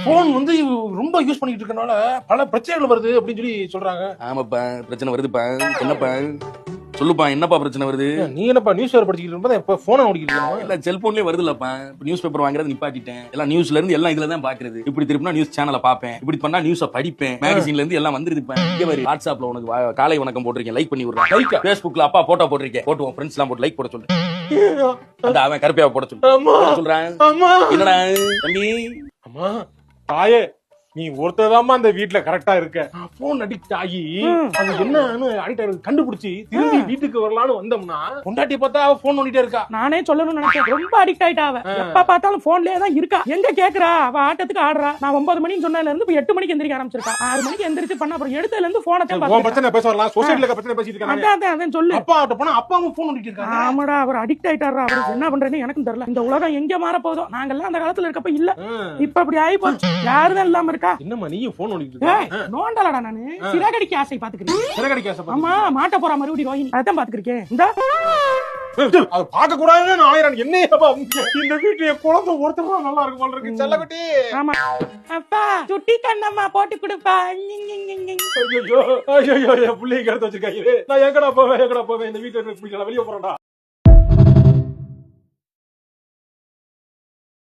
Phone வந்து ரொம்ப use பண்ணிட்டு இருக்கனால பல பிரச்சனைகள் வருது அப்படின்னு சொல்லி சொல்றாங்க. ஆமாப்பா, பிரச்சனை வருதுப்பா. என்னப்பா சொல்லுப்பா, என்னப்பா பிரச்சனை வருது? நீ என்னப்பா நியூஸ் பேப்பர் படிச்சிட்டு இருக்கும்போது இப்ப போனை ஓடிக்கிட்டு இருக்க? இல்ல, செல்போன்லயே வருது இல்லப்பா. நியூஸ் பேப்பர் வாங்குறது நிப்பாட்டிட்டேன். எல்லாம் நியூஸ்ல இருந்து எல்லாம் இதுல தான் பாக்குறது. இப்படி திருப்பினா நியூஸ் சேனலை பாப்பேன், இப்படி பண்ணா நியூஸ படிப்பேன், மேகசின்ல இருந்து எல்லாம் வந்துருதுப்பா. இங்க வரி வாட்ஸ்அப்ல உனக்கு காலை வணக்கம் போட்டிருக்கேன், லைக் பண்ணி விடுறேன். லைக் Facebookல அப்பா போட்டோ போட்டிருக்கேன், போட்டு உன் ஃப்ரெண்ட்ஸ் எல்லாம் போட்டு லைக் போட சொல்லு. அந்த அவன் கருப்பையாவை போட சொல்லு சொல்றான். என்னடா தம்பி? அம்மா தாயே, நீ ஒருத்ததாமா அந்த வீட்டுல கரெக்டா இருக்க. போன் அடிக்ட் ஆகி அது என்னன்னு அடிக்ட் ஆகி கண்டுபிடிச்சி திரும்பி வீட்டுக்கு வரலான்னு வந்தோம்னா பொண்டாட்டி பார்த்தா அவ போன் நோண்டிட்டே இருக்கா. நானே சொல்லணும்னு நினைச்சேன், ரொம்ப அடிக்ட் ஆயிட்டா அவ. எப்ப பார்த்தாலும் போன்லயே தான் இருக்கா. எங்க கேக்குறா அவ, ஆட்டத்துக்கு ஆடுறா. நான் 9 மணிக்கு சொன்னதுல இருந்து இப்ப 8 மணிக்கு எந்திரிக்க ஆரம்பிச்சிருக்கா. 6 மணிக்கு எந்திரிச்சு பண்ண அப்புறம் எடுத்ததுல இருந்து போனை தான் உன் பிரச்சனை பேச வரலாம், சொசைட்டில இருக்க பிரச்சனை பேசிட்டு இருக்காங்க. அதான் சொல்லு. அப்பா கிட்ட போனா அப்பாவும் போன் நோண்டிட்டு இருக்காங்க. ஆமாடா, அவர் அடிக்ட் ஆயிட்டாரா. அவர் என்ன பண்றேன்னு எனக்கும் தெரியல. இந்த உலகம் எங்க மாற போதோ. நாங்கெல்லாம் அந்த காலத்துல இருக்கப்ப இல்ல, இப்ப அப்படி ஆயி போச்சு. யாருதான் இல்லாம இருக்கா. என்னம்மா நீயும் போன் நோண்டிட்டு இருக்க? நோண்டலடா நானு, சிறகடிக்க ஆசை பாத்துக்கிறேன். சிறகடிக்க ஆசை? ஆமா, மாட்ட போற மறுபடியும் ரோஹிணி அதான் பாத்துக்கிறேன். இந்த அது பாக்க கூடாதுன்னு ஆயிரம். என்ன இந்த வீட்டுல குழந்தை ஒருத்தர் நல்லா இருக்கு போல இருக்கு. செல்லக்குட்டி. ஆமா அப்பா, சுட்டி கண்ணம்மா போட்டு கொடுப்பா. ஐயோ ஐயோ, பிள்ளைங்க எடுத்து வச்சிருக்காங்க. நான் எங்கடா போவேன் இந்த வீட்டுல வெளியே போறேன்டா.